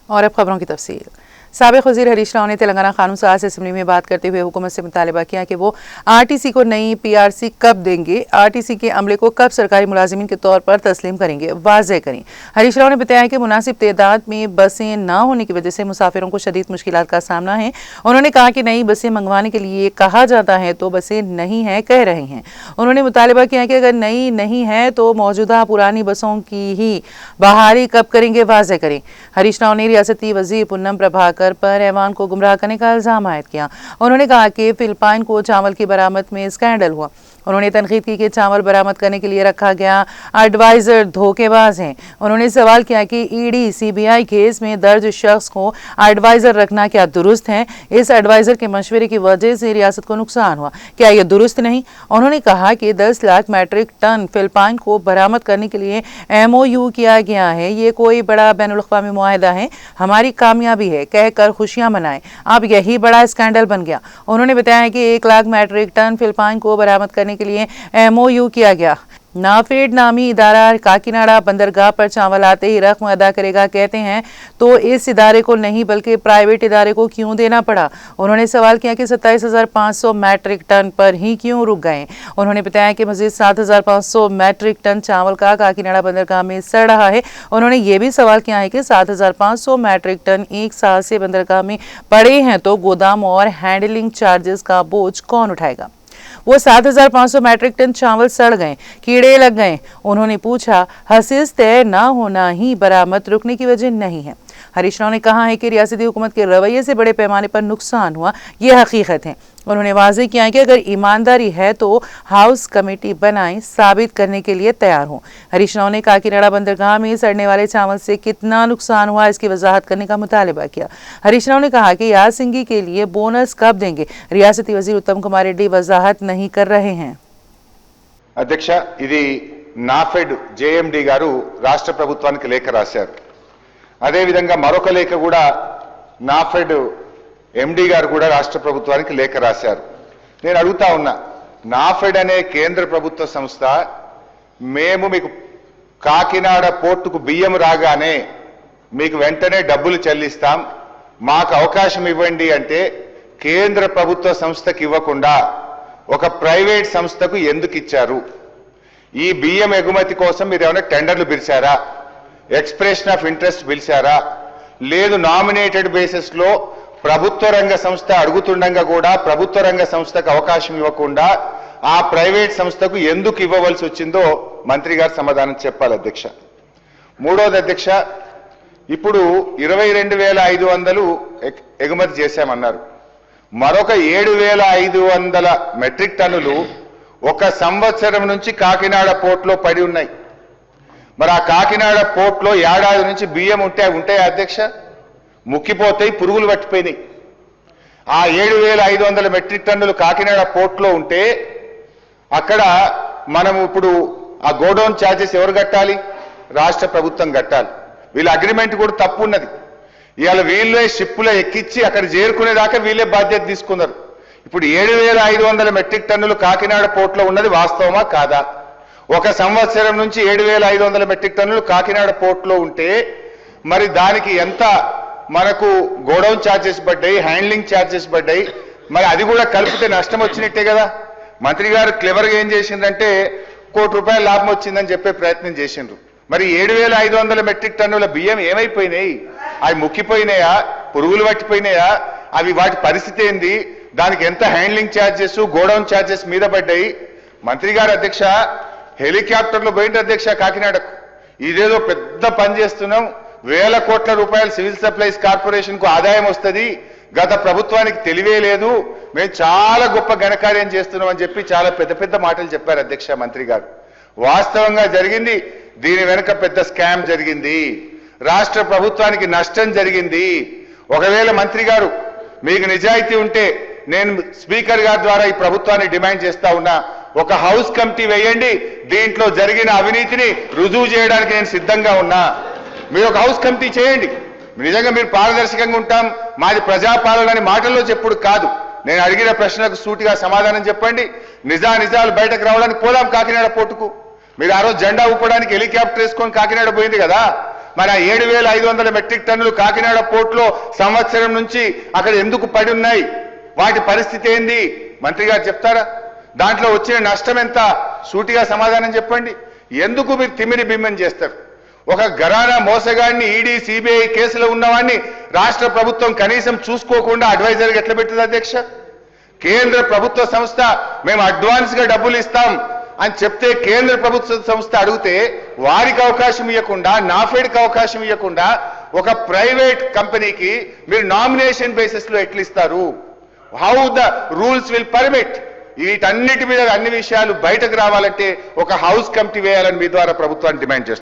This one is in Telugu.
और अब खबरों की तफसील। साबिक वज़ीर हरीश राव ने तेलंगाना कानून साज असेंबली में बात करते हुए हुकूमत से मुतालबा किया कि वो आरटीसी को नई पीआरसी कब देंगे, आरटीसी के अमले को कब सरकारी मुलाजिमीन के तौर पर तस्लीम करेंगे, वाज़ेह करें। हरीश राव ने बताया कि मुनासिब तादाद में बसें न होने की वजह से मुसाफिरों को शदीद मुश्किलात का सामना है। उन्होंने कहा कि नई बसें मंगवाने के लिए कहा जाता है तो बसें नहीं हैं कह रहे हैं। उन्होंने मुतालबा किया कि अगर नई नहीं है तो मौजूदा पुरानी बसों की ही बहाली कब करेंगे, वाज़ेह करें। हरीश राव ने रियासती वज़ीर पूनम प्रभाकर पर ऐवान को गुमराह करने का इल्जाम आयद किया। उन्होंने कहा कि फिलिपाइन को चावल की बरामद में स्कैंडल हुआ। उन्होंने तनकीद की कि चावल बरामद करने के लिए रखा गया एडवाइजर धोखेबाज हैं। उन्होंने सवाल किया कि ईडी सीबीआई केस में दर्ज शख्स को एडवाइजर रखना क्या दुरुस्त है? इस एडवाइजर के मशवरे की वजह से रियासत को नुकसान हुआ, क्या यह दुरुस्त नहीं? उन्होंने कहा कि 10 लाख मैट्रिक टन फिलिपाइन को बरामद करने के लिए MOU किया गया है। ये कोई बड़ा बैनुल-अक़वामी मुआहदा है, हमारी कामयाबी है कहकर खुशियां मनाएं। अब यही बड़ा स्कैंडल बन गया। उन्होंने बताया कि 1 लाख मैट्रिक टन फिलिपाइन को बरामद करने के लिए MOU किया गया। नाफेड नामी इदारा काकीनाडा बंदरगाह पर चावल आते ही रकम अदा करेगा कहते हैं तो इस इदारे को नहीं बल्कि प्राइवेट इदारे को क्यों देना पड़ा? उन्होंने सवाल किया कि 27,500 मैट्रिक टन पर ही क्यों रुक गए? उन्होंने बताया कि मजीद 7,500 मैट्रिक टन चावल का काकीनाडा बंदरगाह में सड़ रहा है। उन्होंने ये भी सवाल किया है कि 7,500 मैट्रिक टन एक साल से बंदरगाह में पड़े हैं तो गोदाम और हैंडलिंग चार्जेस का बोझ कौन उठाएगा? वो 7,500 मैट्रिक टन चावल सड़ गए, कीड़े लग गए। उन्होंने पूछा, हसीस तय न होना ही बरामद रुकने की वजह नहीं है। हरीश राव ने कहा है कि रियासती हुकूमत के रवैये से बड़े पैमाने पर नुकसान हुआ, ये हकीकत है। उन्होंने वाज़ेह किया कि अगर ईमानदारी है तो हाउस कमेटी बनाएं, साबित करने के लिए तैयार हों। हरीश राव ने काकीनाडा बंदरगाह में सड़ने वाले चावल से कितना नुकसान हुआ इसकी वजाहत करने का मुतालबा किया। हरीश राव ने कहा कि याद सिंगी के लिए बोनस कब देंगे, रियासती वजीर उत्तम कुमार रेड्डी वजाहत नहीं कर रहे हैं। अध्यक्ष, ఇది నాఫెడ్ JMD గారు రాష్ట్ర ప్రభుత్వానికి లేఖ రాశారు. అదే విధంగా మరొక లేఖ కూడా నాఫెడ్ MD గారు కూడా రాష్ట్ర ప్రభుత్వానికి లేఖ రాశారు. నేను అడుగుతా ఉన్నా, నాఫెడ్ అనే కేంద్ర ప్రభుత్వ సంస్థ మేము మీకు కాకినాడ పోర్టుకు బియ్యం రాగానే మీకు వెంటనే డబ్బులు చెల్లిస్తాం, మాకు అవకాశం ఇవ్వండి అంటే కేంద్ర ప్రభుత్వ సంస్థకి ఇవ్వకుండా ఒక ప్రైవేట్ సంస్థకు ఎందుకు ఇచ్చారు? ఈ బియ్యం ఎగుమతి కోసం మీరు ఏమైనా టెండర్లు పిలిచారా? ఎక్స్ప్రెషన్ ఆఫ్ ఇంట్రెస్ట్ పిలిచారా? లేదు నామినేటెడ్ బేసిస్ లో ప్రభుత్వ రంగ సంస్థ అడుగుతుండగా కూడా ప్రభుత్వ రంగ సంస్థకు అవకాశం ఇవ్వకుండా ఆ ప్రైవేట్ సంస్థకు ఎందుకు ఇవ్వవలసి వచ్చిందో మంత్రి గారు సమాధానం చెప్పాలి అధ్యక్ష. మూడోది అధ్యక్ష, ఇప్పుడు 22,500 ఎగుమతి చేశామన్నారు. మరొక 7,500 మెట్రిక్ టన్నులు ఒక సంవత్సరం నుంచి కాకినాడ పోర్టులో పడి ఉన్నాయి. మరి ఆ కాకినాడ పోర్టులో ఏడాది నుంచి బియ్యం ఉంటాయి అధ్యక్ష, ముక్కిపోతాయి, పురుగులు పట్టిపోయినాయి. ఆ 7,500 మెట్రిక్ టన్నులు కాకినాడ పోర్టులో ఉంటే అక్కడ మనం ఇప్పుడు ఆ గోడౌన్ ఛార్జెస్ ఎవరు కట్టాలి? రాష్ట్ర ప్రభుత్వం కట్టాలి. వీళ్ళ అగ్రిమెంట్ కూడా తప్పు ఉన్నది. ఇవాళ వీళ్ళే షిప్పులో ఎక్కించి అక్కడ చేరుకునేదాకా వీళ్ళే బాధ్యత తీసుకున్నారు. ఇప్పుడు 7,500 మెట్రిక్ టన్నులు కాకినాడ పోర్టులో ఉన్నది వాస్తవమా కాదా? ఒక సంవత్సరం నుంచి 7,500 మెట్రిక్ టన్నులు కాకినాడ పోర్టులో ఉంటే మరి దానికి ఎంత మనకు గోడౌన్ ఛార్జెస్ పడ్డాయి, హ్యాండ్లింగ్ ఛార్జెస్ పడ్డాయి, మరి అది కూడా కలిపితే నష్టం వచ్చినట్టే కదా. మంత్రి గారు క్లెవర్గా ఏం చేసిందంటే ₹1 కోటి లాభం వచ్చిందని చెప్పే ప్రయత్నం చేసిండ్రు. మరి 7,500 మెట్రిక్ టన్నుల బియ్యం ఏమైపోయినాయి? అవి ముక్కిపోయినాయా, పురుగులు పట్టిపోయినాయా, అవి వాటి పరిస్థితి ఏంది, దానికి ఎంత హ్యాండ్లింగ్ ఛార్జెస్ గోడౌన్ ఛార్జెస్ మీద పడ్డాయి? మంత్రి గారు అధ్యక్ష హెలికాప్టర్లో పోయింది అధ్యక్ష కాకినాడకు. ఇదేదో పెద్ద పని చేస్తున్నాం, వేల కోట్ల రూపాయలు సివిల్ సప్లైస్ కార్పొరేషన్ కు ఆదాయం వస్తుంది, గత ప్రభుత్వానికి తెలివే లేదు, మేము చాలా గొప్ప ఘనకార్యం చేస్తున్నాం అని చెప్పి చాలా పెద్ద పెద్ద మాటలు చెప్పారు అధ్యక్ష మంత్రి గారు. వాస్తవంగా జరిగింది దీని వెనుక పెద్ద స్కామ్ జరిగింది, రాష్ట్ర ప్రభుత్వానికి నష్టం జరిగింది. ఒకవేళ మంత్రి గారు మీకు నిజాయితీ ఉంటే నేను స్పీకర్ గారి ద్వారా ఈ ప్రభుత్వాన్ని డిమాండ్ చేస్తా ఉన్నా, ఒక హౌస్ కమిటీ వేయండి, దీంట్లో జరిగిన అవినీతిని రుజువు చేయడానికి నేను సిద్ధంగా ఉన్నా. మీరు ఒక హౌస్ కమిటీ చేయండి. నిజంగా మీరు పారదర్శకంగా ఉంటాం, మాది ప్రజాపాలన అని మాటల్లో చెప్పుడు కాదు. నేను అడిగిన ప్రశ్నలకు సూటిగా సమాధానం చెప్పండి. నిజాలు బయటకు రావడానికి పోదాం కాకినాడ పోర్టుకు. మీరు ఆ రోజు జెండా ఊపడానికి హెలికాప్టర్ వేసుకొని కాకినాడ పోయింది కదా, మరి ఆ 7,500 మెట్రిక్ టన్నులు కాకినాడ పోర్టులో సంవత్సరం నుంచి అక్కడ ఎందుకు పడి ఉన్నాయి? వాటి పరిస్థితి ఏంది? మంత్రి గారు చెప్తారా? దాంట్లో వచ్చిన నష్టం ఎంత? సూటిగా సమాధానం చెప్పండి. ఎందుకు మీరు తిమ్మిరి బిమ్మని చేస్తారు? ఒక ఘరానా మోసగాడిని ఈడీ సిబిఐ కేసులో ఉన్నవాడిని రాష్ట్ర ప్రభుత్వం కనీసం చూసుకోకుండా అడ్వైజర్గా ఎట్లా పెట్టింది అధ్యక్ష? కేంద్ర ప్రభుత్వ సంస్థ మేము అడ్వాన్స్ గా డబ్బులు ఇస్తాం అని చెప్తే కేంద్ర ప్రభుత్వ సంస్థ అడిగితే వారికి అవకాశం ఇవ్వకుండా, నాఫెడ్కి అవకాశం ఇవ్వకుండా ఒక ప్రైవేట్ కంపెనీకి మీరు నామినేషన్ బేసిస్ లో ఎట్లా ఇస్తారు? How the rules will permit? వీటన్నిటి మీద అన్ని విషయాలు బయటకు రావాలంటే ఒక హౌస్ కమిటీ వేయాలని మీ ద్వారా ప్రభుత్వాన్ని డిమాండ్ చేస్తారు.